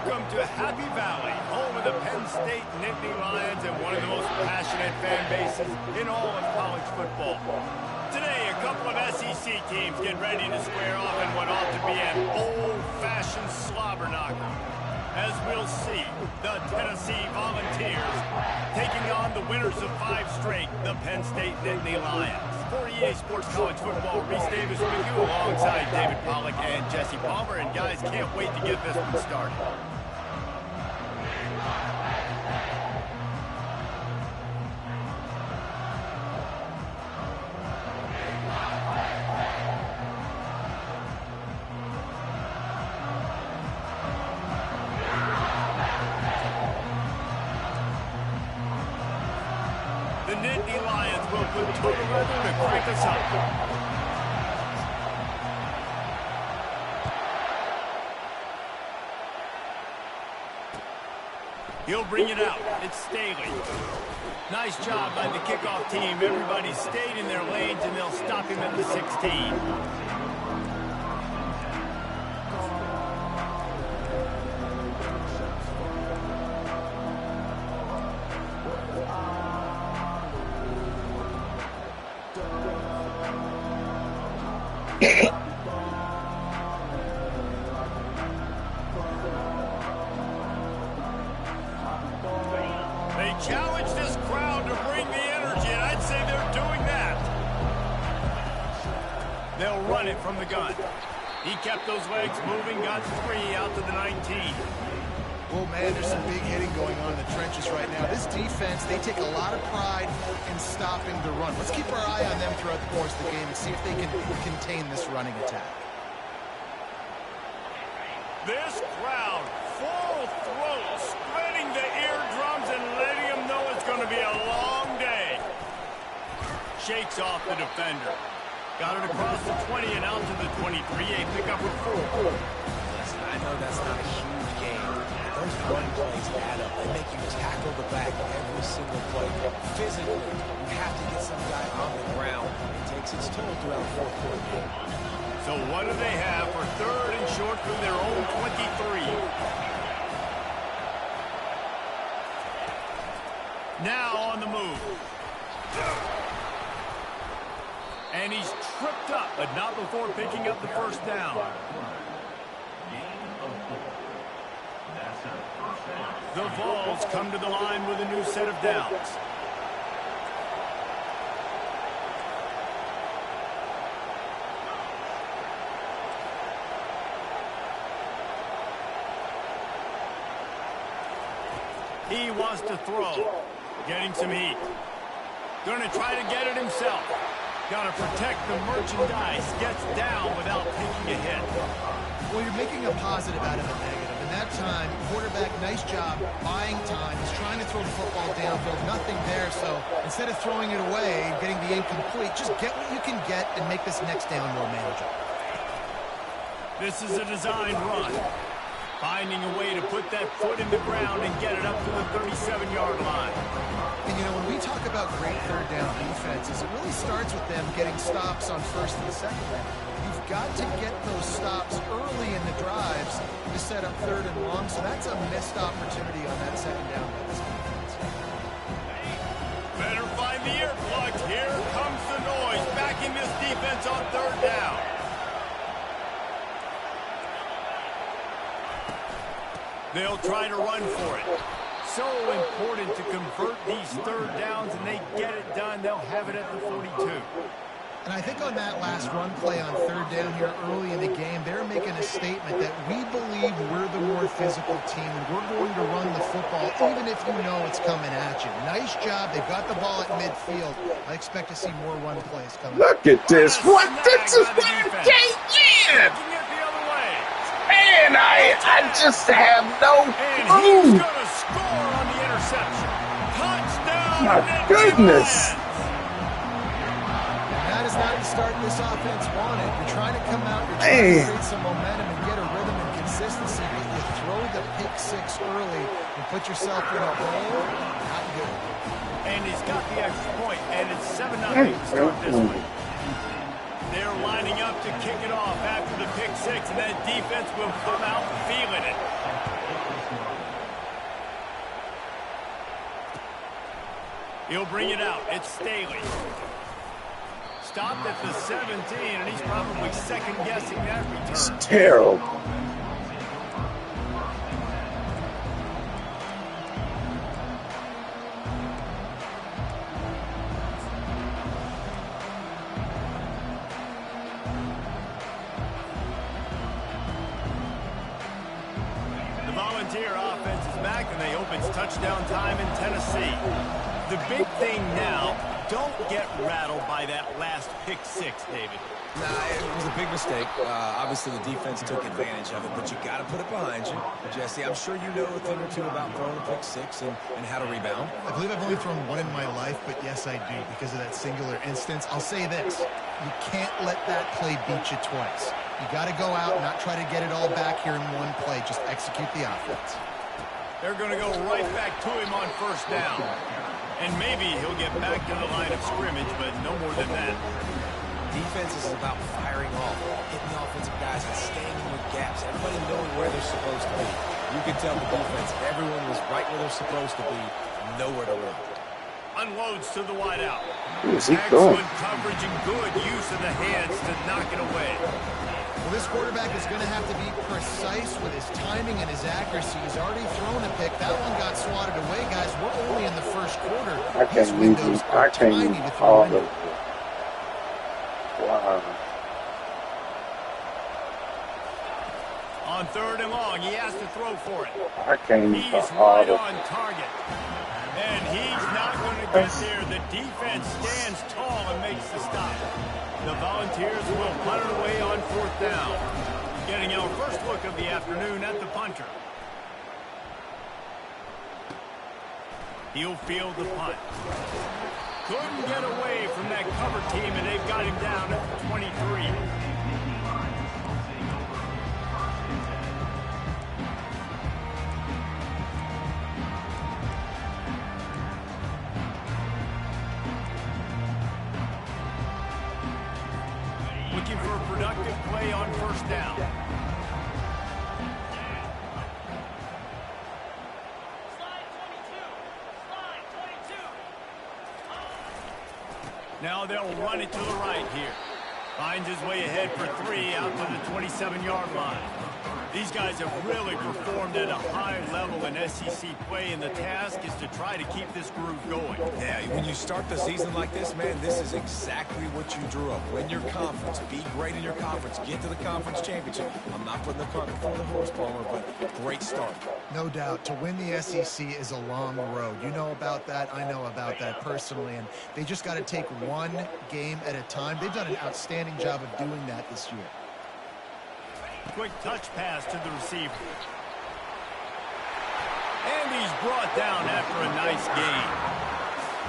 Welcome to Happy Valley, home of the Penn State Nittany Lions and one of the most passionate fan bases in all of college football. Today, a couple of SEC teams get ready to square off in what ought to be an old-fashioned slobber knocker. As we'll see, the Tennessee Volunteers taking on the winners of 5 straight, the Penn State Nittany Lions. For EA Sports College Football, Reese Davis with you alongside David Pollack and Jesse Palmer. And guys, can't wait to get this one started. The Nittany Lions will put total weather to crank us up. He'll bring it out. It's Staley. Nice job by the kickoff team. Everybody stayed in their lanes, and they'll stop him at the 16. They challenge this crowd to bring the energy, and I'd say they're doing that. They'll run it from the gun. He kept those legs moving, got 3 out to the 19. Oh, man, there's some big hitting going on in the trenches right now. This defense, they take a lot of pride in stopping the run. Let's keep our eye on them throughout the course of the game and see if they can contain this running attack. This crowd, full throat, spreading the eardrums and letting them know it's going to be a long day. Shakes off the defender. Got it across the 20 and out to the 23. A pickup of 4. Listen, I know that's not a huge game. Those run plays add up. They make you tackle the back every single play. Physically, you have to get some guy on the ground. It takes its toll throughout the fourth quarter. So what do they have for 3rd and short from their own 23? Now on the move. And he's tripped up, but not before picking up the first down. The Vols come to the line with a new set of downs. He wants to throw. Getting some heat. Going to try to get it himself. Got to protect the merchandise. Gets down without taking a hit. Well, you're making a positive out of a negative. And that time, quarterback, nice job, buying time. He's trying to throw the football downfield. Nothing there, so instead of throwing it away and getting the incomplete, just get what you can get and make this next down more manageable. This is a designed run. Finding a way to put that foot in the ground and get it up to the 37-yard line. And, you know, when we talk about great third down defenses, it really starts with them getting stops on 1st and 2nd down. You've got to get those stops early in the drives to set up 3rd and long, so that's a missed opportunity on that 2nd down by this defense. Better find the earplugs. Here comes the noise. Backing this defense on 3rd down. They'll try to run for it. So important to convert these 3rd downs, and they get it done. They'll have it at the 42. And I think on that last run play on 3rd down here early in the game, they're making a statement that we believe we're the more physical team, and we're going to run the football even if you know it's coming at you. Nice job. They've got the ball at midfield. I expect to see more run plays coming. Look at this. What? This is what I can't get. Man, I just have no clue. And he's going to score on the interception. Touchdown. My goodness. That is not the start this offense wanted. You're trying to come out, you're trying to create some momentum and get a rhythm and consistency, but you throw the pick 6 early and put yourself in a hole. Not good. And he's got the extra point, and it's 7-0 to start this one. They're lining up to kick it off after the pick 6, and that defense will come out feeling it. He'll bring it out. It's Staley. Stopped at the 17, and he's probably second-guessing that return. It's terrible. The Volunteer offense is back, and they open touchdown time in Tennessee. The big thing now, don't get rattled by that last pick six, David. Nah, it was a big mistake. Obviously, the defense took advantage of it, but you got to put it behind you. Jesse, I'm sure you know a thing or two about throwing a pick six and how to rebound. I believe I've only thrown one in my life, but yes, I do, because of that singular instance. I'll say this. You can't let that play beat you twice. You got to go out and not try to get it all back here in one play. Just execute the offense. They're going to go right back to him on first down. And maybe he'll get back to the line of scrimmage, but no more than that. Defense is about firing off, hitting the offensive guys and staying in with gaps. Everybody knowing where they're supposed to be. You can tell the defense, everyone was right where they're supposed to be, nowhere to run. Unloads to the wideout. Where's he Excellent going? coverage and good use of the hands to knock it away. Well, this quarterback is going to have to be precise with his timing and his accuracy. He's already thrown a pick. That one got swatted away, guys. We're only in the first quarter. I can't read these. I can't read all of it. Wow. On third and long, he has to throw for it. I can't He's read all right of on it. target. And he's not going to get there. The defense stands tall and makes the stop. The Volunteers will punt it away on fourth down. Getting our first look of the afternoon at the punter. He'll field the punt. Couldn't get away from that cover team, and they've got him down at the 23. Looking for a productive play on first down. Now they'll run it to the right here. Finds his way ahead for three out to the 27-yard line. These guys have really performed at a high level in SEC play, and the task is to try to keep this groove going. Yeah, when you start the season like this, man, this is exactly what you drew up. Win your conference, be great in your conference, get to the conference championship. I'm not putting the cart before the horse, Palmer, but great start. No doubt. To win the SEC is a long road. You know about that. I know about that personally. And they just got to take one game at a time. They've done an outstanding job of doing that this year. Quick touch pass to the receiver. And he's brought down after a nice gain.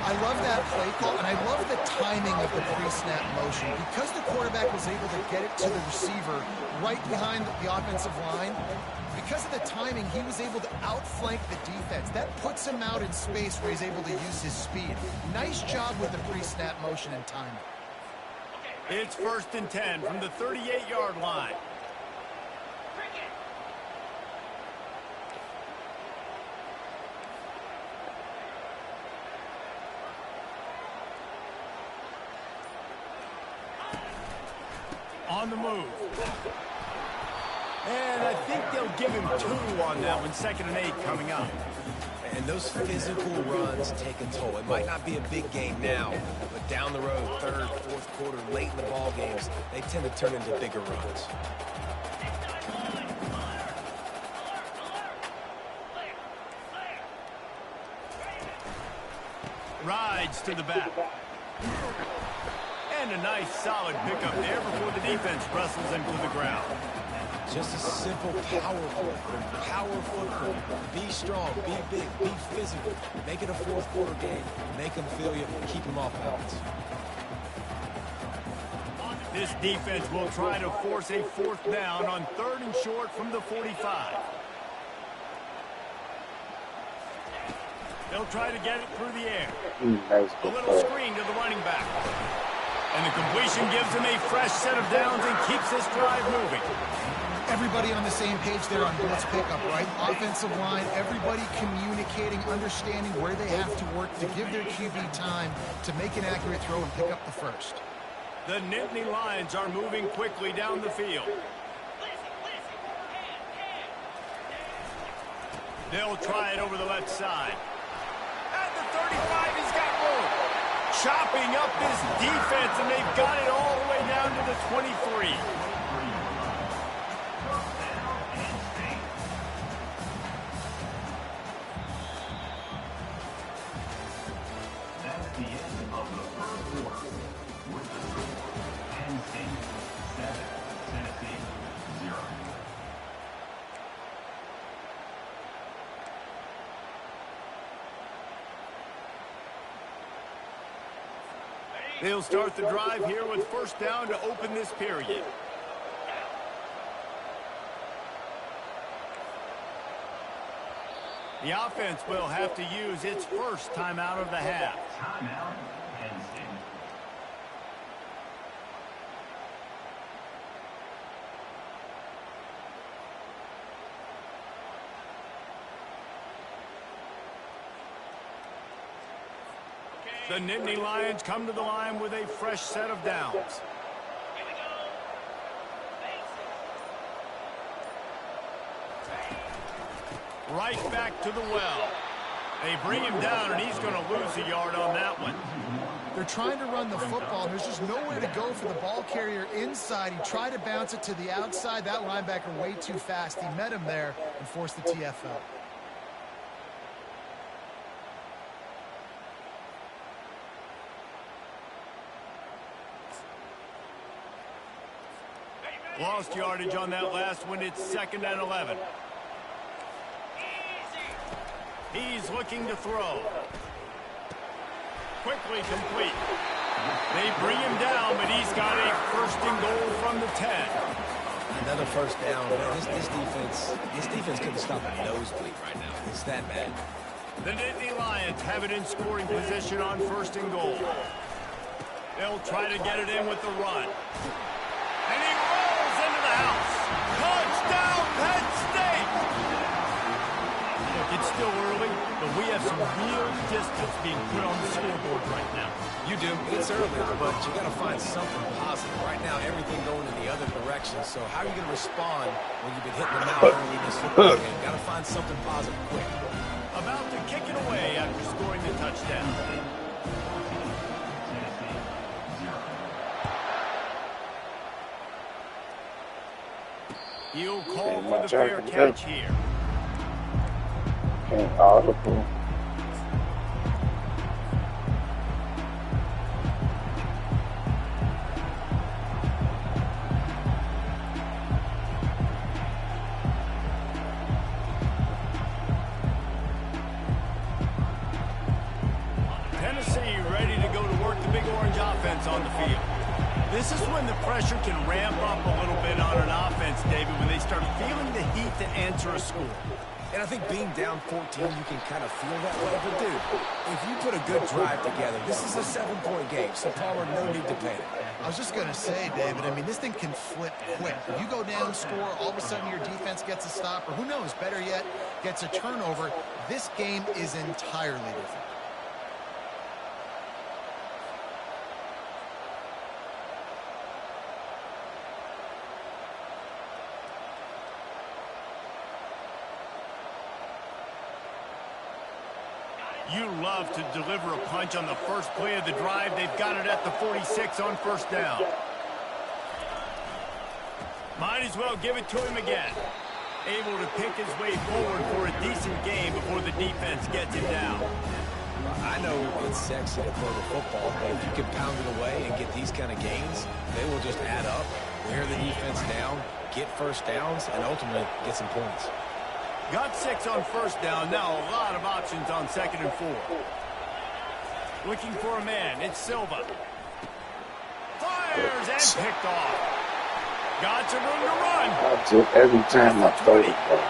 I love that play call, and I love the timing of the pre-snap motion. Because the quarterback was able to get it to the receiver right behind the offensive line, because of the timing, he was able to outflank the defense. That puts him out in space where he's able to use his speed. Nice job with the pre-snap motion and timing. It's 1st and 10 from the 38-yard line. On the move. And I think they'll give him 2 on that one. 2nd and 8 coming up. And those physical runs take a toll. It might not be a big game now, but down the road, 3rd, 4th quarter, late in the ball games, they tend to turn into bigger runs. Rides to the back. And a nice solid pickup there before the defense wrestles him to the ground. Just a simple power football. Be strong, be big, be physical. Make it a 4th quarter game. Make them feel you, keep them off balance. This defense will try to force a 4th down on 3rd and short from the 45. They'll try to get it through the air. A little screen to the running back. And the completion gives him a fresh set of downs and keeps this drive moving. Everybody on the same page there on blitz pickup, right? Offensive line, everybody communicating, understanding where they have to work to give their QB time to make an accurate throw and pick up the first. The Nittany Lions are moving quickly down the field. They'll try it over the left side. At the 35, he's got room. Chopping up this defense, and they've got it all the way down to the 23. That's the end of the first quarter. With the score, Penn State 7, Tennessee 0. They'll start the drive here with first down to open this period. The offense will have to use its first timeout of the half. Timeout, Penn State. The Nittany Lions come to the line with a fresh set of downs. Right back to the well. They bring him down, and he's going to lose a yard on that one. They're trying to run the football. There's just nowhere to go for the ball carrier inside. He tried to bounce it to the outside. That linebacker way too fast. He met him there and forced the TFL. Lost yardage on that last one. It's 2nd and 11. He's looking to throw. Quickly complete. They bring him down, but he's got a 1st and goal from the 10. Another first down. This defense couldn't stop a nosebleed right now. It's that bad. The Nittany Lions have it in scoring position on 1st and goal. They'll try to get it in with the run. And he rolls into the house. Touchdown, Penn State! Look, it's still early, but we have some real distance being put on the scoreboard right now. You do. It's early, but you got to find something positive. Right now, everything going in the other direction. So how are you going to respond when you've been hitting them out early in this football game? Got to find something positive quick. About to kick it away after scoring the touchdown. He'll call for the fair catch here. Audible. Tennessee ready to go to work the Big Orange offense on the field. This is when the pressure can ramp up a little bit on an offense, David, when they start feeling the heat to answer a score. And I think being down 14, you can kind of feel that way. But, dude, if you put a good drive together, this is a 7-point game, so Palmer, no need to panic. I was just going to say, David, I mean, this thing can flip quick. You go down, score, all of a sudden your defense gets a stop, or who knows, better yet, gets a turnover. This game is entirely different. You love to deliver a punch on the first play of the drive. They've got it at the 46 on 1st down. Might as well give it to him again. Able to pick his way forward for a decent game before the defense gets him down. I know it's sexy to throw the football, but if you can pound it away and get these kind of gains, they will just add up, wear the defense down, get first downs, and ultimately get some points. Got 6 on 1st down. Now a lot of options on 2nd and 4. Looking for a man. It's Silva. Fires and picked off. Got some room to run. That's it every time I throw the ball.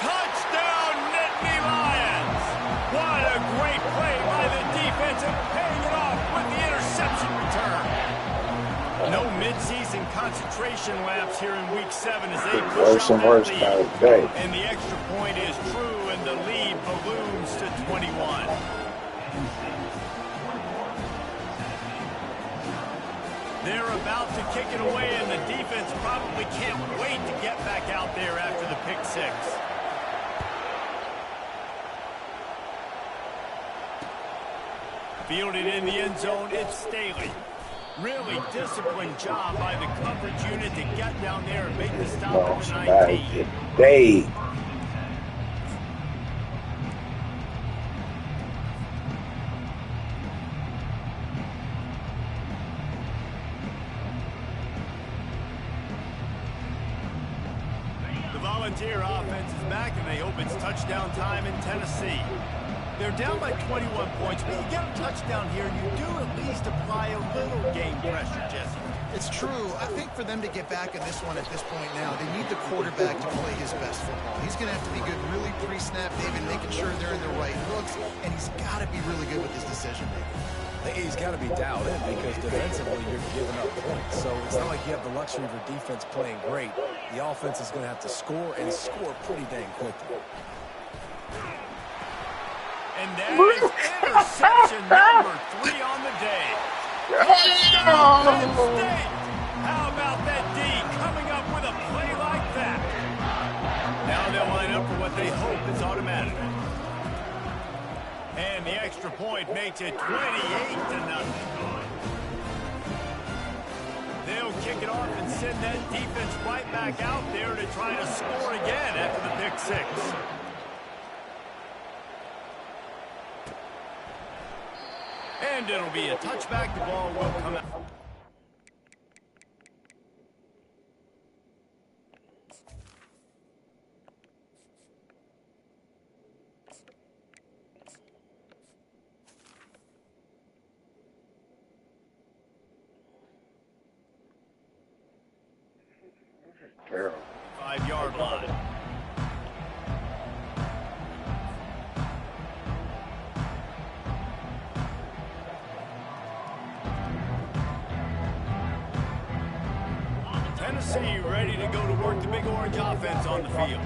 Touchdown, Nittany Lions. What a great play by the defense and paying it off with the interception return. No midseason concentration laps here in Week 7 as they push out that lead. And the extra point is true, and the lead balloons to 21. They're about to kick it away, and the defense probably can't wait to get back out there after the pick six. Fielded in the end zone, it's Staley. Really disciplined job by the coverage unit to get down there and make the stop at the 19. The Volunteer offense is back, and they hope it's touchdown time in Tennessee. They're down by 21 points, but you get a touchdown here, and you do at least apply a little game pressure, Jesse. It's true. I think for them to get back in this one at this point now, they need the quarterback to play his best football. He's going to have to be good really pre-snap, David, making sure they're in the right looks, and he's got to be really good with his decision-making. He's got to be dialed in because defensively you're giving up points. So it's not like you have the luxury of your defense playing great. The offense is going to have to score and score pretty dang quickly. And that is interception number 3 on the day. Touchdown, Penn State. How about that D coming up with a play like that? Now they'll line up for what they hope is automatic. And the extra point makes it 28-0. They'll kick it off and send that defense right back out there to try to score again after the pick six. And it'll be a touchback. The ball will come out. Terrible. 5-yard line. Tennessee ready to go to work the Big Orange offense on the field.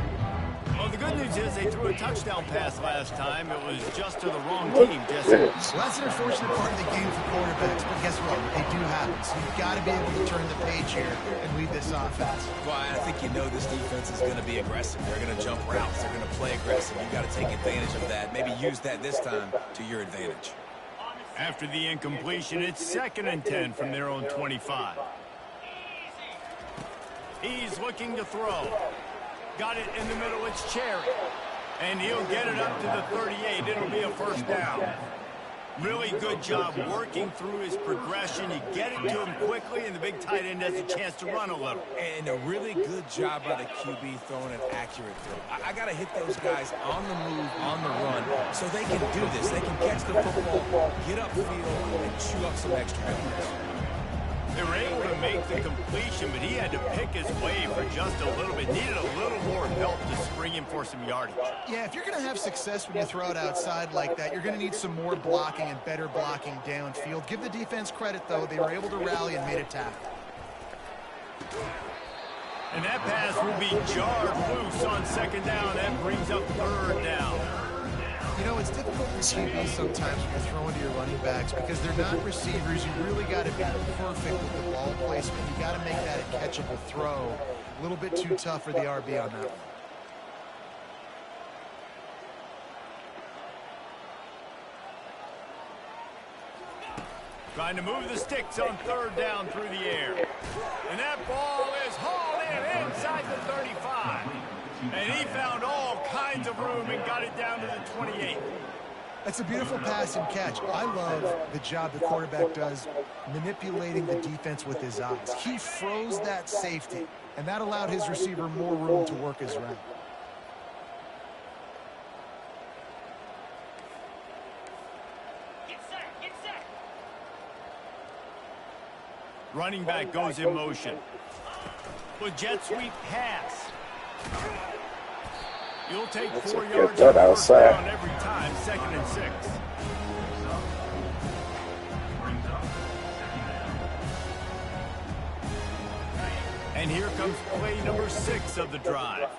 Well, the good news is they threw a touchdown pass last time. It was just to the wrong team, Jesse. Well, that's an unfortunate part of the game for quarterbacks, but guess what? They do happen. So you've got to be able to turn the page here and lead this offense. Well, I think you know this defense is going to be aggressive. They're going to jump routes. They're going to play aggressive. You've got to take advantage of that. Maybe use that this time to your advantage. After the incompletion, it's 2nd and 10 from their own 25. He's looking to throw. Got it in the middle, it's Cherry. And he'll get it up to the 38. It'll be a first down. Really good job working through his progression. You get it to him quickly, and the big tight end has a chance to run a little. And a really good job by the QB throwing an accurate throw. I got to hit those guys on the move, on the run, so they can do this. They can catch the football, get upfield, and chew up some extra yards. They were able to make the completion, but he had to pick his way for just a little bit. Needed a little more help to spring him for some yardage. Yeah, if you're going to have success when you throw it outside like that, you're going to need some more blocking and better blocking downfield. Give the defense credit, though. They were able to rally and made a tackle. And that pass will be jarred loose on 2nd down. That brings up 3rd down. You know, it's difficult for QBs sometimes when you're throwing to your running backs because they're not receivers. You really got to be perfect with the ball placement. You got to make that a catchable throw. A little bit too tough for the RB on that one. Trying to move the sticks on 3rd down through the air. And that ball is hauled in inside the 35. And he found all kinds of room and got it down to the 28. That's a beautiful pass and catch. I love the job the quarterback does manipulating the defense with his eyes. He froze that safety, and that allowed his receiver more room to work his route. Running back goes in motion. With jet sweep pass. You'll take 4 yards on first down every time, 2nd and 6. And here comes play number 6 of the drive.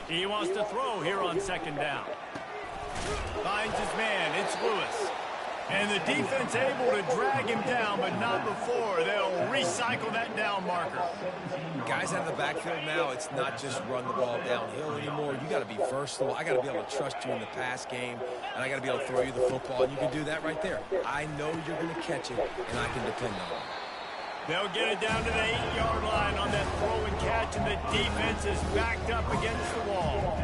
He wants to throw here on second down. Finds his man. It's Lewis. And the defense able to drag him down, but not before. They'll recycle that down marker. Guys out of the backfield now, it's not just run the ball downhill anymore. You got to be versatile. I got to be able to trust you in the pass game, and I got to be able to throw you the football, and you can do that right there. I know you're going to catch it, and I can depend on it. They'll get it down to the 8-yard line on that throw and catch, and the defense is backed up against the wall.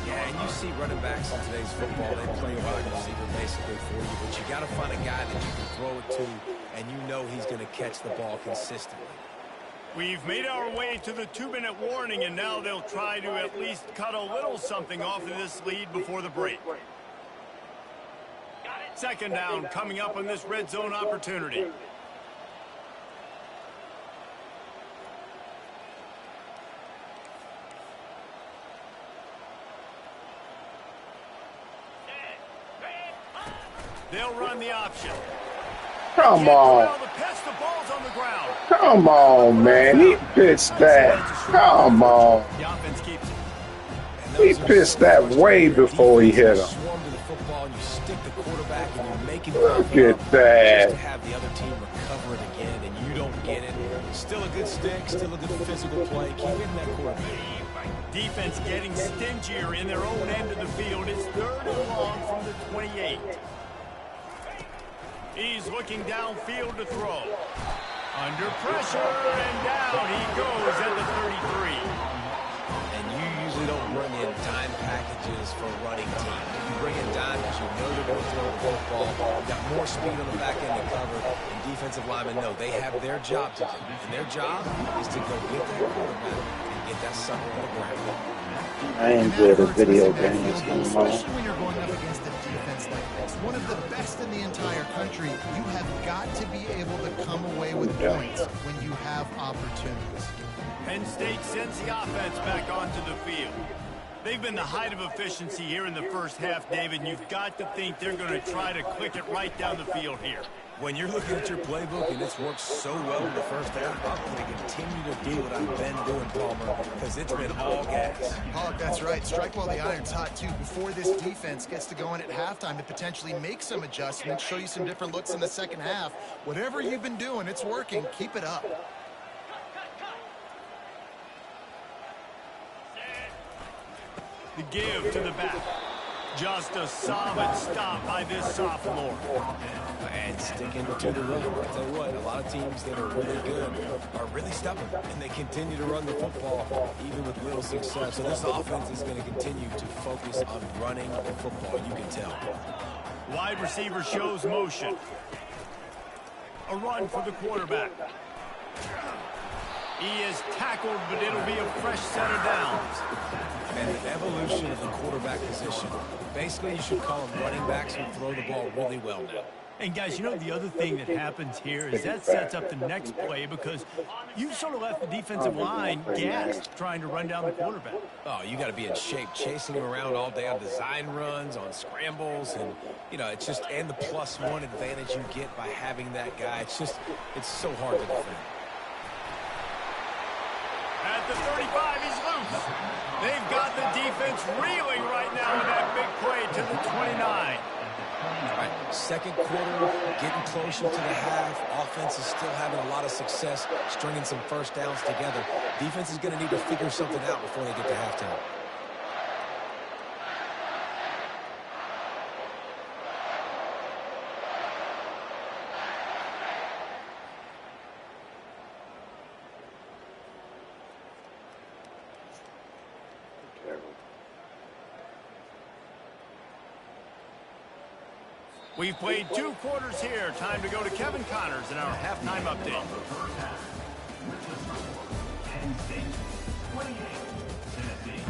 Yeah, and you see running backs in today's football, they play wide receiver basically for you, but you got to find a guy that you can throw it to, and you know he's going to catch the ball consistently. We've made our way to the 2-minute warning, and now they'll try to at least cut a little something off of this lead before the break. Second down coming up on this red zone opportunity. They'll run the option. Come on. Come on, man. He pitched that. Come on. The offense keeps it. He pitched that way before he hit him. Look at that. Just to have the other team recover it again, and you don't get it. Still a good stick, still a good physical play. Keep hitting that quarterback. Defense getting stingier in their own end of the field. It's 3rd and long from the 28. He's looking downfield to throw. Under pressure, and down he goes at the 33. And you usually don't bring in dime packages for running team. You bring in dime because you know they're going to throw the football. You've got more speed on the back end to cover. And defensive linemen know they have their job to do. And their job is to go get that quarterback and get that sucker on the ground. I enjoy the video games. Especially when you're going up against a defense like this. One of the best in the entire country. You have got to be able to come away with points when you have opportunities. Penn State sends the offense back onto the field. They've been the height of efficiency here in the first half, David, and you've got to think they're going to try to click it right down the field here. When you're looking at your playbook and it's worked so well in the first half, I'm going to continue to do what I've been doing, Palmer, because it's been all gas. Oh, that's right. Strike while the iron's hot, too, before this defense gets to go in at halftime to potentially make some adjustments, show you some different looks in the second half. Whatever you've been doing, it's working. Keep it up. The give to the back. Just a solid stop by this sophomore. And sticking to the run. I'll tell you what, a lot of teams that are really good are really stubborn, and they continue to run the football even with little success. So this offense is going to continue to focus on running the football, you can tell. Wide receiver shows motion. A run for the quarterback. He is tackled, but it'll be a fresh set of downs. And the evolution of the quarterback position. Basically, you should call them running backs who throw the ball really well now. And guys, you know the other thing that happens here is that sets up the next play because you've sort of left the defensive line gassed trying to run down the quarterback. Oh, you got to be in shape, chasing him around all day on design runs, on scrambles, and, you know, it's just, and the +1 advantage you get by having that guy. It's just, it's so hard to defend. At the 35, he's loose. They've got the defense reeling right now with that big play to the 29. All right, second quarter, getting closer to the half. Offense is still having a lot of success, stringing some first downs together. Defense is going to need to figure something out before they get to halftime. We've played 2 quarters here. Time to go to Kevin Connors in our halftime update. Penn State 28, Tennessee.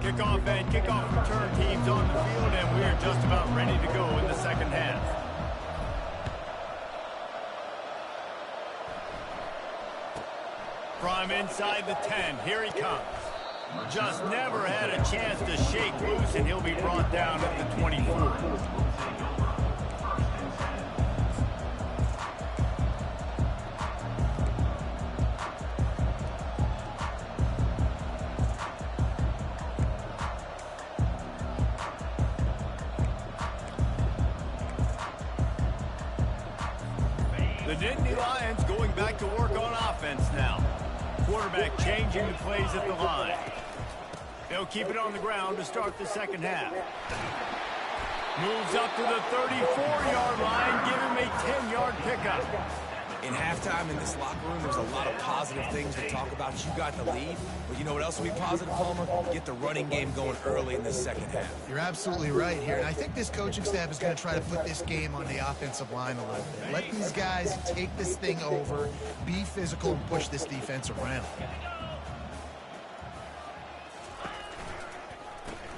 Kickoff and kickoff return teams on the field, and we're just about ready to go in the second half. Draw him inside the 10. Here he comes. Just never had a chance to shake loose, and he'll be brought down at the 24. The Nittany Lions going back to work on offense now. Quarterback changing the plays at the line. They'll keep it on the ground to start the second half. Moves up to the 34-yard line, give him a 10-yard pickup. In halftime in this locker room, there's a lot of positive things to talk about. You got the lead, but you know what else will be positive, Palmer? Get the running game going early in this second half. You're absolutely right here, and I think this coaching staff is going to try to put this game on the offensive line a little bit. Let these guys take this thing over, be physical, and push this defense around.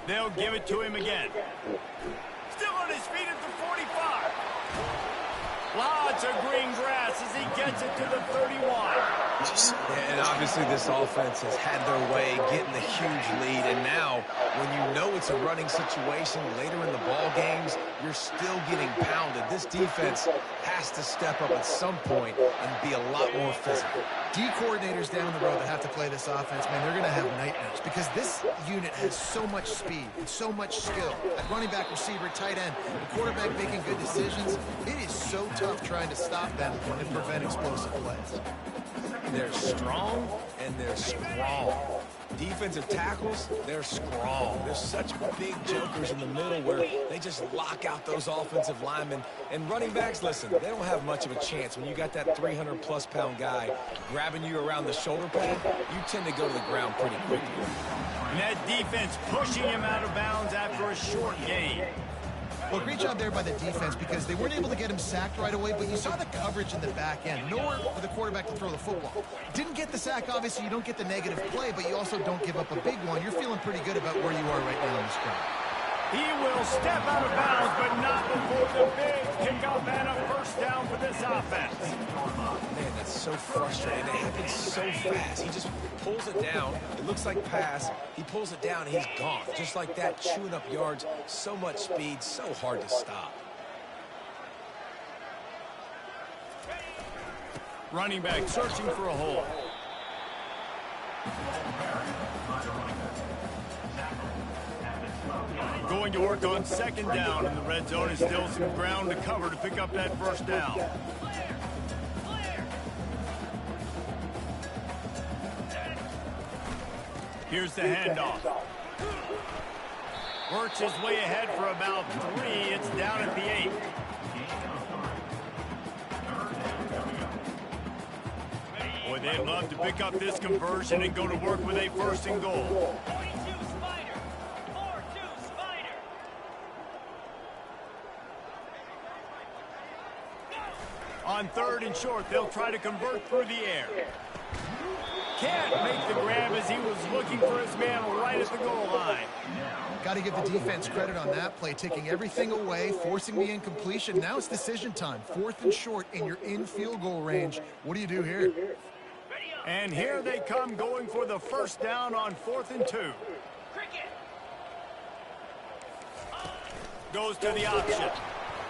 They'll give it to him again. Still on his feet at the 45. Lots of green grass as he gets it to the 31. And obviously this offense has had their way getting the huge lead. And now, when you know it's a running situation later in the ball games, you're still getting pounded. This defense has to step up at some point and be a lot more physical. D coordinators down the road that have to play this offense, man, they're going to have nightmares because this unit has so much speed and so much skill. At running back, receiver, tight end, the quarterback making good decisions. It is so tough trying to stop them and prevent explosive plays. They're strong and they're strong. Defensive tackles, they're strong. There's such big jokers in the middle where they just lock out those offensive linemen. And running backs, listen, they don't have much of a chance. When you got that 300-plus pound guy grabbing you around the shoulder pad, you tend to go to the ground pretty quickly. And that defense pushing him out of bounds after a short gain. Well, great job there by the defense because they weren't able to get him sacked right away, but you saw the coverage in the back end. Nowhere for the quarterback to throw the football. Didn't get the sack, obviously. You don't get the negative play, but you also don't give up a big one. You're feeling pretty good about where you are right now in this drive. He will step out of bounds, but not before the big kickoff and a first down for this offense. Man, that's so frustrating. It happens so fast. He just pulls it down. It looks like pass. He pulls it down, and he's gone. Just like that, chewing up yards. So much speed, so hard to stop. Running back searching for a hole. Going to work on second down in the red zone, and still some ground to cover to pick up that first down. Here's the handoff. Works his way ahead for about 3. It's down at the 8. Boy, they'd love to pick up this conversion and go to work with a first and goal. On third and short, they'll try to convert through the air. Can't make the grab as he was looking for his man right at the goal line. Got to give the defense credit on that play, taking everything away, forcing the incompletion. Now it's decision time. Fourth and short, and you're in field goal range. What do you do here? And here they come going for the first down on 4th and 2. Goes to the option.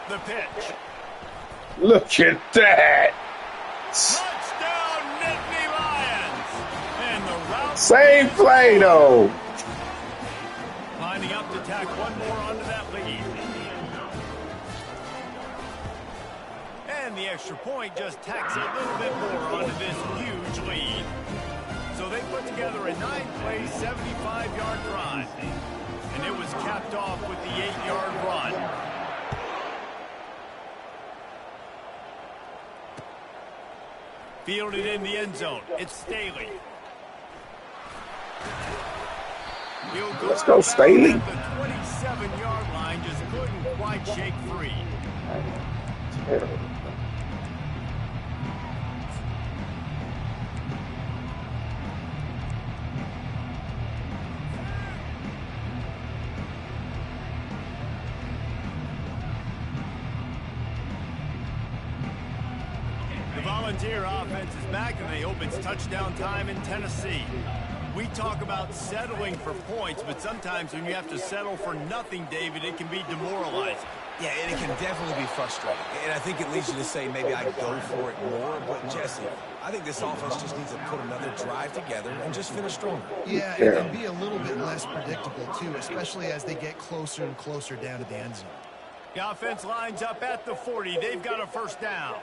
The pitch. Look at that. Touchdown, Nittany Lions. And the route. Same play, though. Lining up to tack one more onto that lead. And the extra point just tacks a little bit more onto this huge lead. So they put together a 9-play, 75-yard drive. And it was capped off with the 8-yard run. Fielded in the end zone. It's Staley. Let's go, Staley. At the 27-yard line, just couldn't quite shake free. Terrible. The Volunteer offense is back, and they hope it's touchdown time in Tennessee. We talk about settling for points, but sometimes when you have to settle for nothing, David, it can be demoralizing. Yeah, and it can definitely be frustrating. And I think it leads you to say maybe I go for it more. But, Jesse, I think this offense just needs to put another drive together and just finish stronger. Yeah, and be a little bit less predictable, too, especially as they get closer and closer down to the end zone. The offense lines up at the 40. They've got a first down.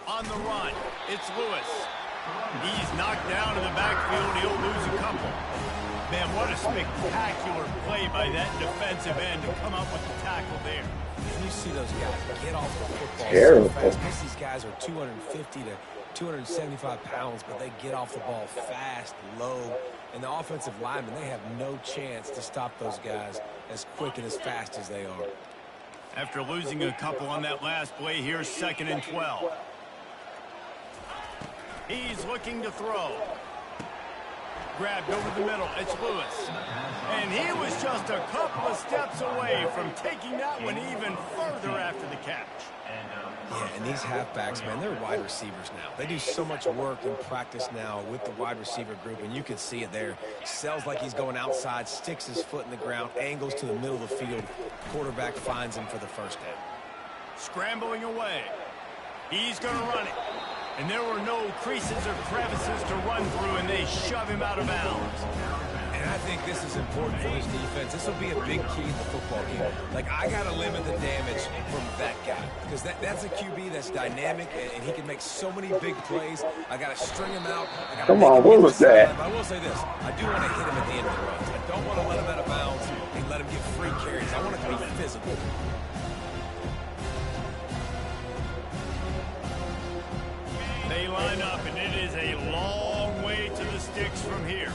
On the run, it's Lewis. He's knocked down in the backfield. He'll lose a couple. Man, what a spectacular play by that defensive end to come up with the tackle there. And you see those guys get off the football Terrible. so fast. Most of these guys are 250 to 275 pounds, but they get off the ball fast, low. And the offensive linemen, they have no chance to stop those guys as quick and as fast as they are. After losing a couple on that last play, here's 2nd and 12. He's looking to throw. Grabbed over the middle. It's Lewis. And he was just a couple of steps away from taking that one even further after the catch. Yeah, and these halfbacks, man, they're wide receivers now. They do so much work in practice now with the wide receiver group, and you can see it there. Sells like he's going outside, sticks his foot in the ground, angles to the middle of the field. Quarterback finds him for the first down. Scrambling away. He's going to run it. And there were no creases or crevices to run through, and they shove him out of bounds. And I think this is important for this defense. This will be a big key in the football game. Like, I got to limit the damage from that guy. Because that's a QB that's dynamic, and he can make so many big plays. I got to string him out. Come on, what was that? But I will say this. I do want to hit him at the end of the runs. I don't want to let him out of bounds and let him get free carries. I want it to be physical. They line up, and it is a long way to the sticks from here.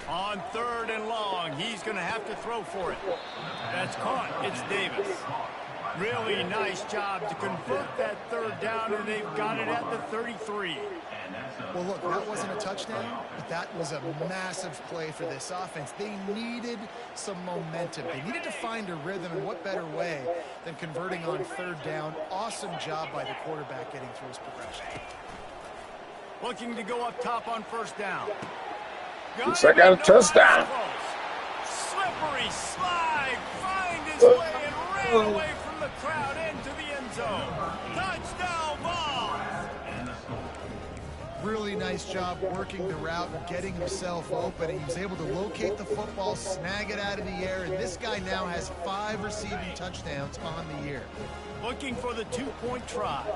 On 3rd and long, he's going to have to throw for it. That's caught. It's Davis. Really nice job to convert that 3rd down, and they've got it at the 33. Well, look, that wasn't a touchdown, but that was a massive play for this offense. They needed some momentum. They needed to find a rhythm, and what better way than converting on 3rd down. Awesome job by the quarterback getting through his progression. Looking to go up top on 1st down. Looks like I got a touchdown. Slippery slide, find his way and ran away from the crowd into the end zone. Touchdown ball. Really nice job working the route and getting himself open. He was able to locate the football, snag it out of the air, and this guy now has 5 receiving touchdowns on the year. Looking for the 2-point try.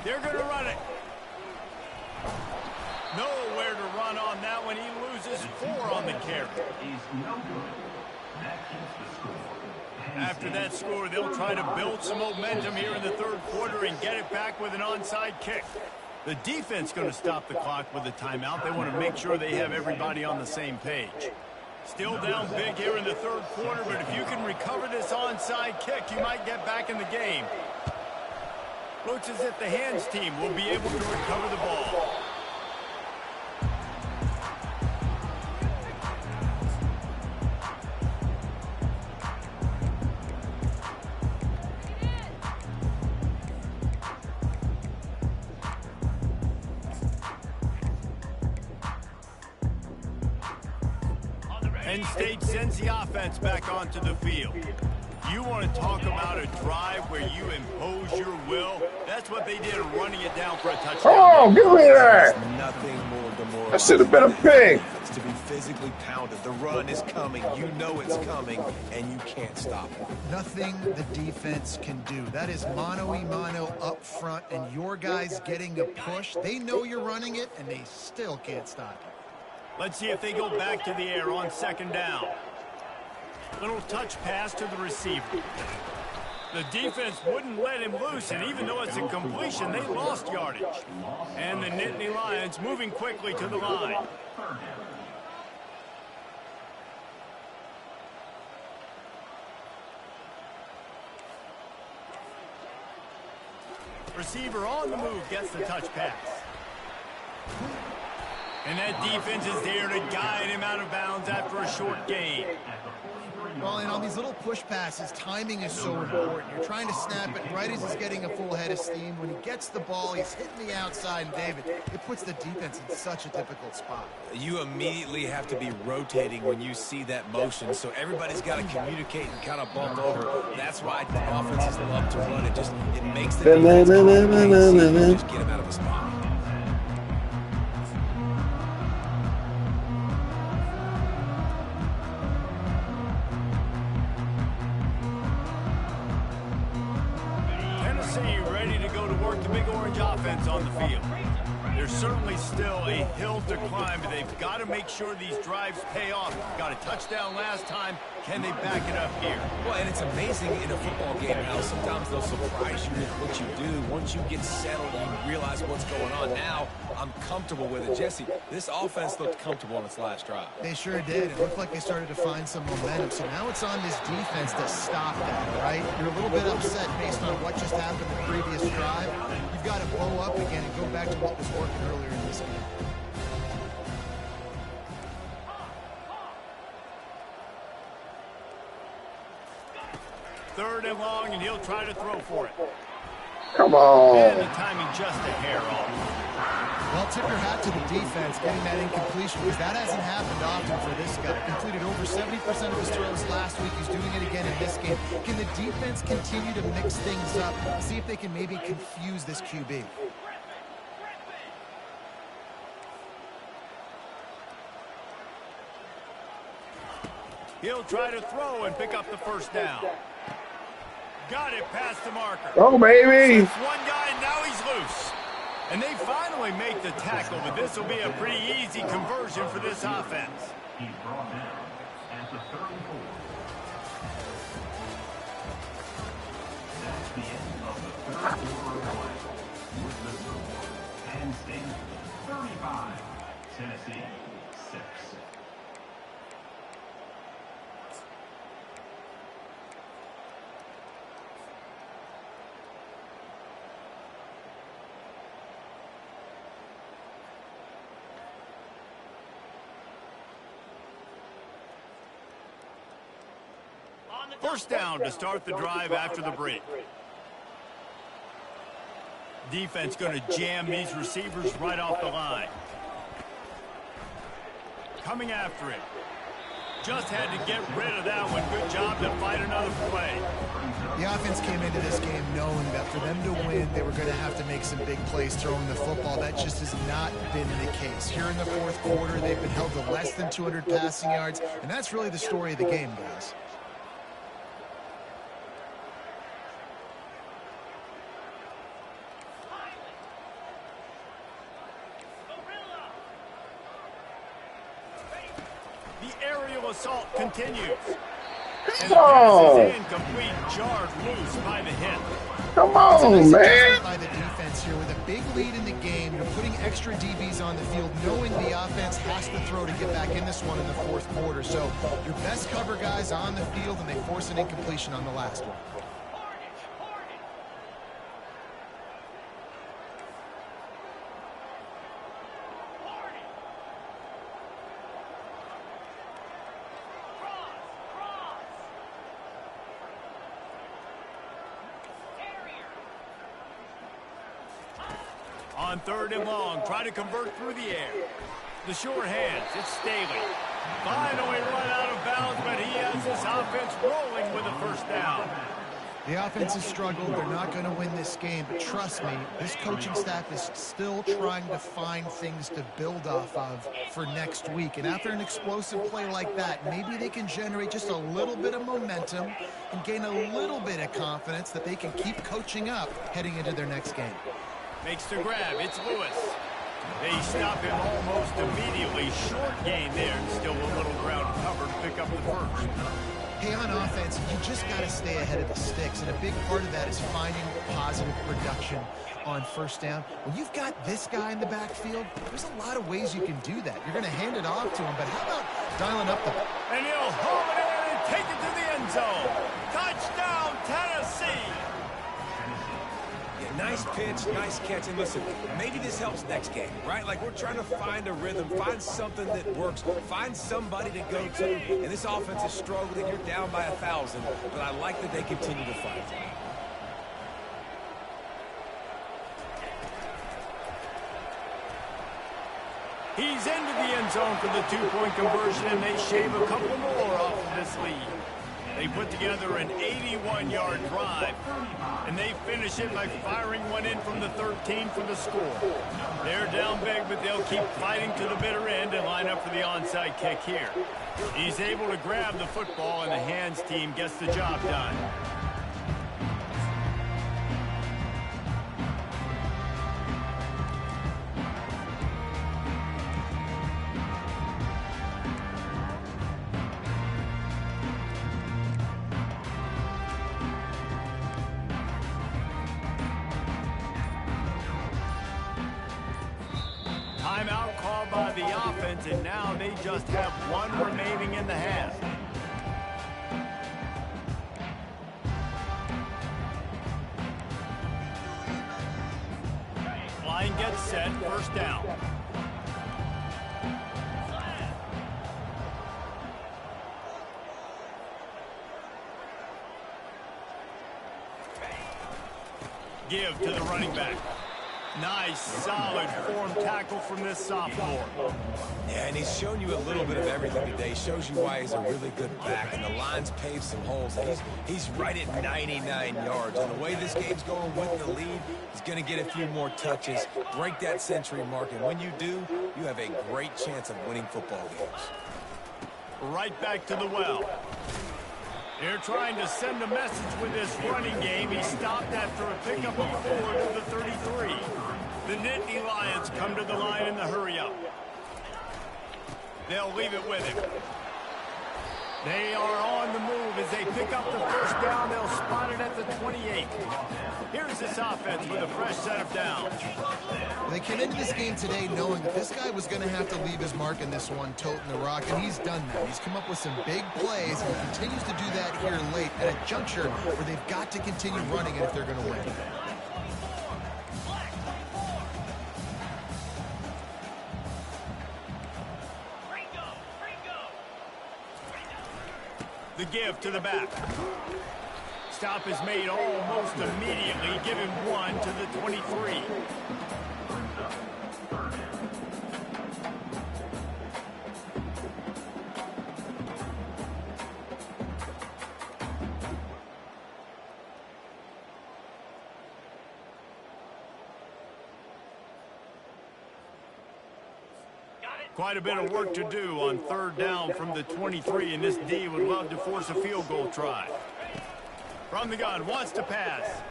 They're going to run it. Nowhere to run on that one. He loses 4 on the carry. After that score, they'll try to build some momentum here in the 3rd quarter and get it back with an onside kick. The defense going to stop the clock with a timeout. They want to make sure they have everybody on the same page. Still down big here in the 3rd quarter, but if you can recover this onside kick, you might get back in the game. Looks as if the hands team will be able to recover the ball. Penn State sends the offense back onto the field. You want to talk about a drive where you impose your will? That's what they did, running it down for a touchdown. Oh, give me that. There's nothing more demoralizing. That should have been a pick. It's to be physically pounded. The run is coming. You know it's coming, and you can't stop it. Nothing the defense can do. That is mano-a-mano up front, and your guys getting a push. They know you're running it, and they still can't stop it. Let's see if they go back to the air on 2nd down. Little touch pass to the receiver. The defense wouldn't let him loose, and even though it's a completion, they lost yardage. And the Nittany Lions moving quickly to the line. Receiver on the move gets the touch pass. And that defense is there to guide him out of bounds after a short gain. Well, and on these little push passes, timing is so important. You're trying to snap it right as he's getting a full head of steam. When he gets the ball, he's hitting the outside, and David, it puts the defense in such a difficult spot. You immediately have to be rotating when you see that motion, so everybody's got to communicate and kind of bump over. That's why offenses love to run it. It makes the defense just get him out of a spot. Ready to go to work the big orange offense on the field. There's certainly still a hill to climb, but they've got to make sure these drives pay off. Got a touchdown last time. Can they back it up here? Well, and it's amazing in a football game how sometimes they'll surprise you with what you do. Once you get settled, you realize what's going on. Now, I'm comfortable with it. Jesse, this offense looked comfortable on its last drive. They sure did. It looked like they started to find some momentum. So now it's on this defense to stop that, right? You're a little bit upset based on what just happened the previous drive. You've got to blow up again and go back to what was working earlier in this game. Third and long, and he'll try to throw for it. Come on. And the timing just a hair off. Well, tip your hat to the defense getting that incompletion, because that hasn't happened often for this guy. Completed over 70% of his throws last week. He's doing it again in this game. Can the defense continue to mix things up? See if they can maybe confuse this QB. He'll try to throw and pick up the first down. Got it past the marker. Oh, baby. Slips one guy, now he's loose. And they finally make the tackle, but this will be a pretty easy conversion for this offense. He's brought down at the 34. That's the end of the third quarter. With the score, Penn State 35, Tennessee 6. First down to start the drive after the break. Defense going to jam these receivers right off the line. Coming after it. Just had to get rid of that one. Good job to fight another play. The offense came into this game knowing that for them to win, they were going to have to make some big plays throwing the football. That just has not been the case. Here in the fourth quarter, they've been held to less than 200 passing yards, and that's really the story of the game, guys. The aerial assault continues. And Come the pass on. is incomplete, jarred loose by the hit. Come It's a on, nice man. adjustment by the defense here with a big lead in the game. You're putting extra DBs on the field, knowing the offense has to throw to get back in this one in the fourth quarter. So your best cover guys on the field, and they force an incompletion on the last one. On third and long, try to convert through the air. The short hands, it's Staley. Finally run out of bounds, but he has this offense rolling with a first down. The offense has struggled. They're not going to win this game, but trust me, this coaching staff is still trying to find things to build off of for next week. And after an explosive play like that, maybe they can generate just a little bit of momentum and gain a little bit of confidence that they can keep coaching up heading into their next game. Makes the grab, it's Lewis. They stop him almost immediately. Short gain there, and still a little ground cover to pick up the first. Hey, on offense, you just got to stay ahead of the sticks, and a big part of that is finding positive production on first down. When you've got this guy in the backfield, there's a lot of ways you can do that. You're going to hand it off to him, but how about dialing up the... And he'll home it in and take it to the end zone. Touchdown, Tennessee! Yeah, Nice pitch, nice catch. And listen, maybe this helps next game, right? Like we're trying to find a rhythm, find something that works, find somebody to go to. And this offense is struggling. You're down by 1,000, but I like that they continue to fight. He's into the end zone for the two-point conversion, and they shave a couple more off of this lead. They put together an 81-yard drive, and they finish it by firing one in from the 13 for the score. They're down big, but they'll keep fighting to the bitter end and line up for the onside kick here. He's able to grab the football, and the hands team gets the job done. Timeout called by the offense, and now they just have one remaining in the half. Line gets set, first down. Give to the running back. Nice, solid form tackle from this sophomore. Yeah, and he's shown you a little bit of everything today. Shows you why he's a really good back, and the line's paved some holes. He's right at 99 yards, and the way this game's going with the lead, he's going to get a few more touches, break that century mark, and when you do, you have a great chance of winning football games. Right back to the well. They're trying to send a message with this running game. He stopped after a pickup of 4 to the 33. The Nittany Lions come to the line in the hurry-up. They'll leave it with him. They are on the move as they pick up the first down. They'll spot it at the 28. Here's this offense with a fresh set of downs. They came into this game today knowing that this guy was going to have to leave his mark in this one, toting the rock, and he's done that. He's come up with some big plays, and he continues to do that here late at a juncture where they've got to continue running it if they're going to win. The give to the back. Stop is made almost immediately. Give him 1 to the 23. Quite a bit of work to do on third down from the 23, and this D would love to force a field goal try. From the gun, wants to pass.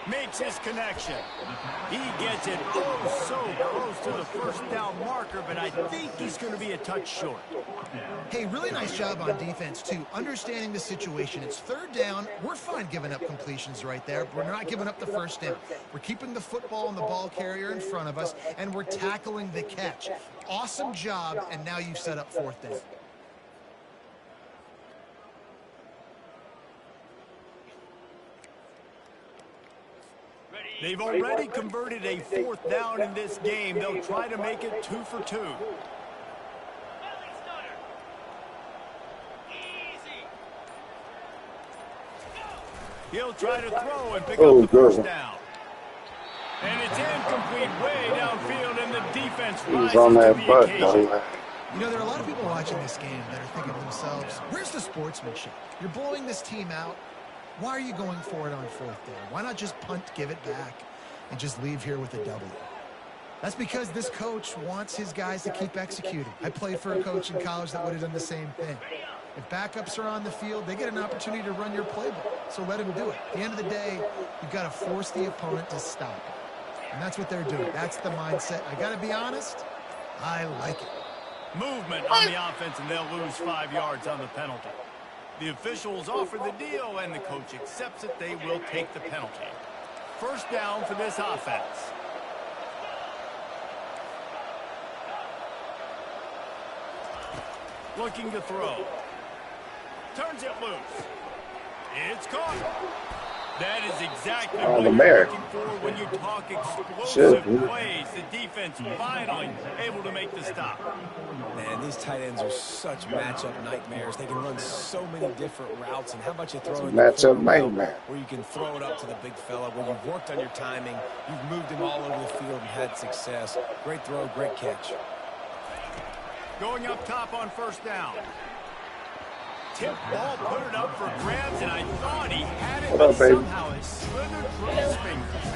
Makes his connection. He gets it oh so close to the first down marker, but I think he's going to be a touch short. Hey, really nice job on defense, too. Understanding the situation. It's third down. We're fine giving up completions right there, but we're not giving up the first down. We're keeping the football and the ball carrier in front of us, and we're tackling the catch. Awesome job, and now you've set up fourth down. They've already converted a fourth down in this game. They'll try to make it 2 for 2. He'll try to throw and pick up the first down. And it's incomplete way downfield, and the defense rises to the occasion. You know, there are a lot of people watching this game that are thinking to themselves, where's the sportsmanship? You're blowing this team out. Why are you going for it on fourth down? Why not just punt, give it back, and just leave here with a W? That's because this coach wants his guys to keep executing. I played for a coach in college that would have done the same thing. If backups are on the field, they get an opportunity to run your playbook, so let him do it. At the end of the day, you've got to force the opponent to stop it. And that's what they're doing. That's the mindset. I got to be honest, I like it. Movement on the offense, and they'll lose 5 yards on the penalty. The officials offer the deal, and the coach accepts it. They will take the penalty. First down for this offense. Looking to throw. Turns it loose. It's caught. That is exactly All what you're American. looking for when you talk Should explosive be. plays. The defense finally able to make the stop. Man, these tight ends are such matchup nightmares. They can run so many different routes. And how about you throw in the Matchup corner route nightmare. where you can throw it up to the big fella, where you've worked on your timing, you've moved him all over the field and had success. Great throw, great catch. Going up top on first down. Tip ball, put it up for grabs, and I thought he had it, What but up, baby? somehow it slithered through his fingers.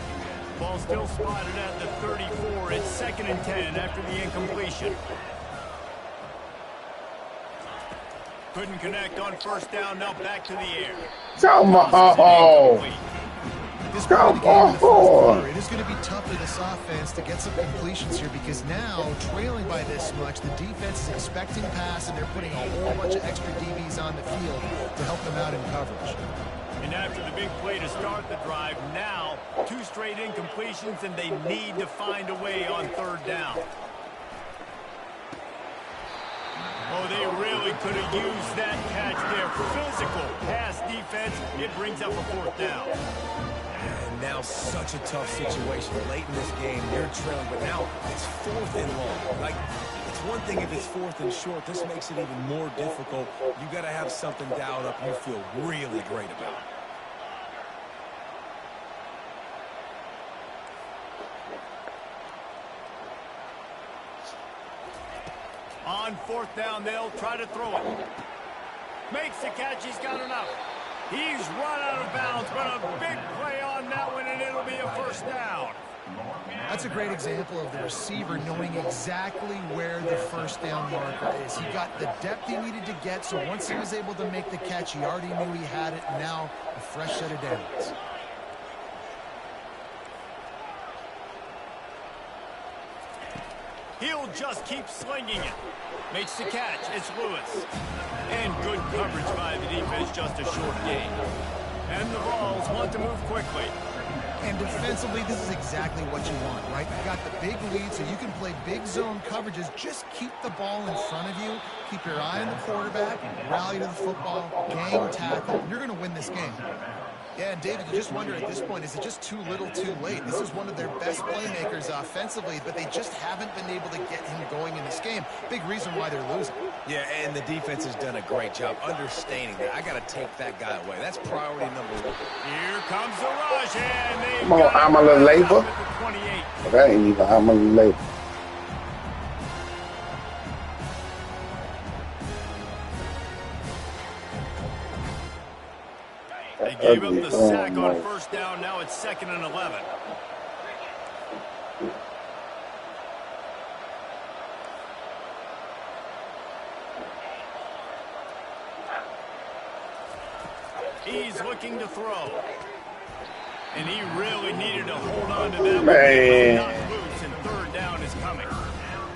Ball still spotted at the 34. It's 2nd and 10 after the incompletion. Couldn't connect on first down. Now back to the air. Come on. This Come point in the game in the first on. quarter, it is going to be tough for this offense to get some completions here because now, trailing by this much, the defense is expecting pass, and they're putting a whole bunch of extra DBs on the field to help them out in coverage. And after the big play to start the drive, now 2 straight incompletions, and they need to find a way on 3rd down. Oh, they really could have used that catch there. Physical pass defense. It brings up a 4th down. And now such a tough situation. Late in this game, they're trailing, but now it's 4th and long. Like, it's one thing if it's 4th and short. This makes it even more difficult. You got to have something dialed up you feel really great about. On 4th down, they'll try to throw it. Makes the catch. He's got enough. He's run out of bounds, but a big play on that one, and it'll be a 1st down. That's a great example of the receiver knowing exactly where the 1st down marker is. He got the depth he needed to get, so once he was able to make the catch, he already knew he had it. Now a fresh set of downs. He'll just keep slinging it. Makes the catch. It's Lewis. And good coverage by the defense, just a short gain. And the Vols want to move quickly. And defensively, this is exactly what you want, right? You've got the big lead, so you can play big zone coverages. Just keep the ball in front of you. Keep your eye on the quarterback. Rally to the football. Gang tackle. And you're going to win this game. Yeah, and David, you just wonder at this point, is it just too little too late? This is one of their best playmakers offensively, but they just haven't been able to get him going in this game. Big reason why they're losing. Yeah, and the defense has done a great job understanding that. I got to take that guy away. That's priority number 1. Here comes the rush, and they Come on, I'm a little labor. That ain't even I'm a little labor. They gave up the sack on 1st down. Now it's 2nd and 11. He's looking to throw. And he really needed to hold on to that. Man. Not loose, and 3rd down is coming.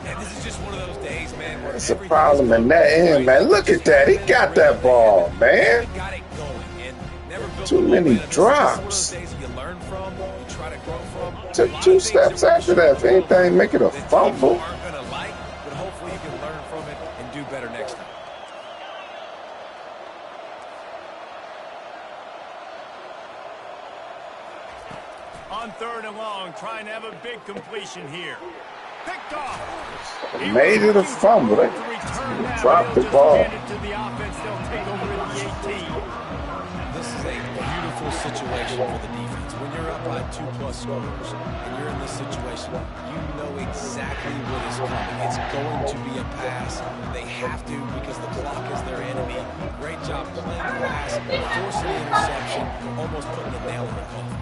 And this is just one of those days, man, where That's a problem in that end, man. Look at that. He got that ball, man. got it going. And never built Too many drops. Days you learn from, you try to grow from. Took 2 steps after that. If anything, make it a fumble. You aren't going to like, but hopefully you can learn from it and do better next time. On 3rd and long, trying to have a big completion here. Picked off. They made it a fumble. They dropped the ball. To the offense, they'll take over at the 18. This is a beautiful situation for the defense. When you're up by 2+ scores and you're in this situation, you know exactly what is coming. It's going to be a pass. They have to because the clock is their enemy. Great job playing the pass, forcing the interception, almost putting the nail in the coffin.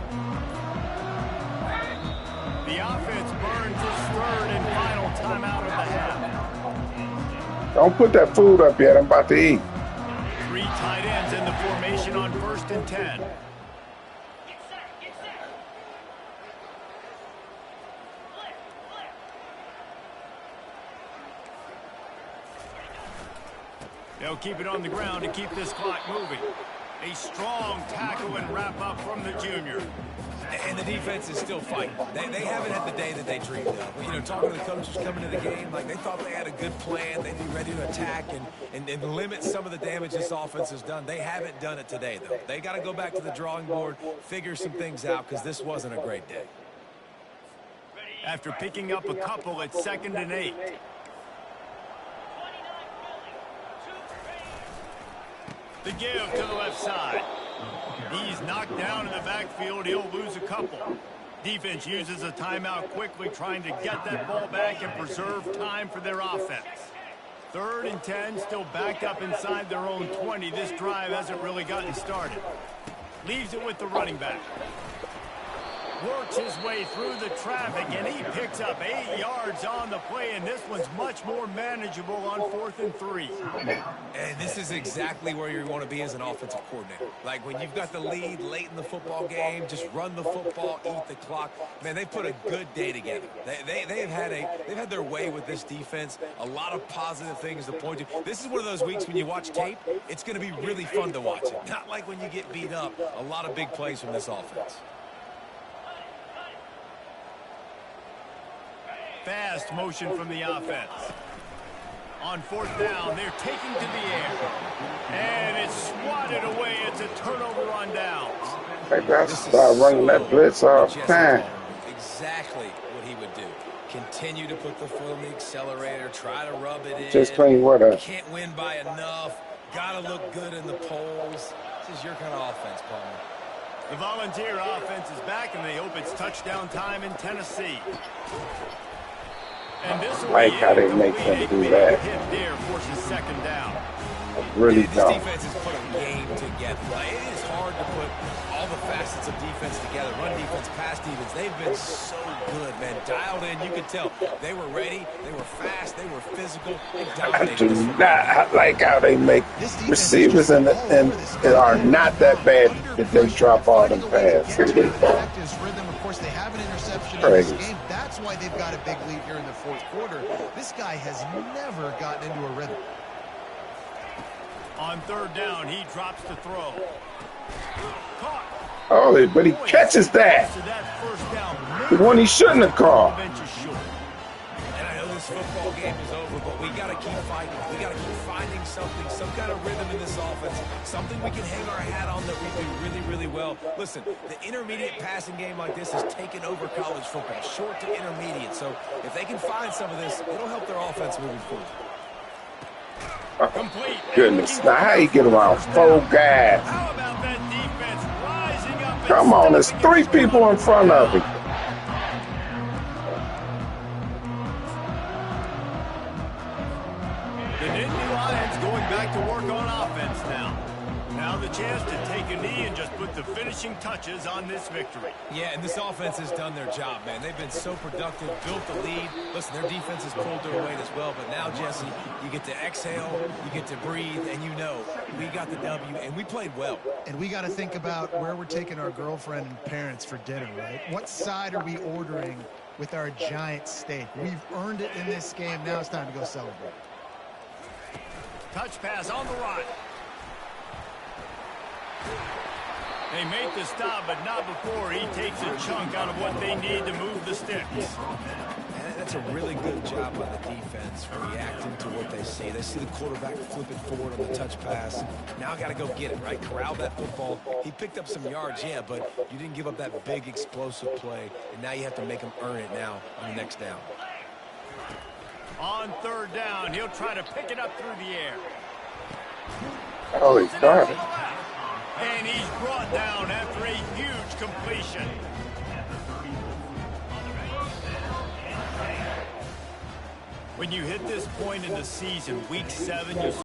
The offense burns its 3rd and final timeout of the half. Don't put that food up yet. I'm about to eat. 3 tight ends in the formation on 1st and 10. They'll keep it on the ground to keep this clock moving. A strong tackle and wrap up from the junior. And the defense is still fighting. They haven't had the day that they dreamed of. You know, talking to the coaches coming to the game, like they thought they had a good plan. They'd be ready to attack and limit some of the damage this offense has done. They haven't done it today, though. They got to go back to the drawing board, figure some things out, because this wasn't a great day. After picking up a couple at 2nd and 8. The give to the left side. He's knocked down in the backfield. He'll lose a couple. Defense uses a timeout quickly, trying to get that ball back and preserve time for their offense. 3rd and 10, still backed up inside their own 20. This drive hasn't really gotten started. Leaves it with the running back. Works his way through the traffic, and he picks up 8 yards on the play, and this one's much more manageable on 4th and 3. And this is exactly where you want to be as an offensive coordinator. Like when you've got the lead late in the football game, just run the football, eat the clock. Man, they put a good day together. They've had their way with this defense. A lot of positive things to point to. This is one of those weeks when you watch tape, it's going to be really fun to watch it. Not like when you get beat up. A lot of big plays from this offense. Fast motion from the offense. On 4th down, they're taking to the air. And it's swatted away. It's a turnover on downs. They got to start running that blitz off time. Exactly what he would do. Continue to put the foot on the accelerator. Try to rub it in. Just clean what up. Can't win by enough. Got to look good in the polls. This is your kind of offense, Palmer. The Volunteer offense is back, and they hope it's touchdown time in Tennessee. And this will Like how they make them do that. Hit there forces 2nd down. Really This don't. defense has put a game together. Like, it is hard to put all the facets of defense together. Run defense, pass defense. They've been so good, man. Dialed in. You could tell they were ready. They were fast. They were physical. They I dominated do this not like how they make receivers and are not that bad that they drop all them passes. Practice rhythm. Of course, they have an interception in Crazy. this game. That's why they've got a big lead here in the 4th quarter. This guy has never gotten into a rhythm. On 3rd down, he drops to throw. Caught. Oh, but he catches that. So that 1st down. The one he shouldn't have caught. Bench is short. And I know this football game is over, but we got to keep fighting. We got to keep finding something, some kind of rhythm in this offense, something we can hang our hat on that we do really, really well. Listen, the intermediate passing game like this has taken over college football, short to intermediate. So if they can find some of this, it'll help their offense moving forward. Complete. Goodness, now how you get around 4 guys? How about that defense rising up and Come on, there's stopping 3 people in front of him. The Nittany Lions going back to work on offense now. Now the chance to take a knee and just put the finishing touches on this victory. Yeah, and this offense has done their job, man. They've been so productive, built the lead. Listen, their defense has pulled their weight as well. But now, Jesse, you get to exhale, you get to breathe, and you know we got the W, and we played well. And we got to think about where we're taking our girlfriend and parents for dinner, right? What side are we ordering with our giant steak? We've earned it in this game. Now it's time to go celebrate. Touch pass on the right. They make the stop, but not before he takes a chunk out of what they need to move the sticks. And that's a really good job by the defense reacting to what they see. They see the quarterback flip it forward on the touch pass. Now I got to go get it, right? Corral that football. He picked up some yards, yeah, but you didn't give up that big explosive play. And now you have to make him earn it now on the next down. On 3rd down, he'll try to pick it up through the air. Oh, he got it. And he's brought down after a huge completion. When you hit this point in the season, week 7, you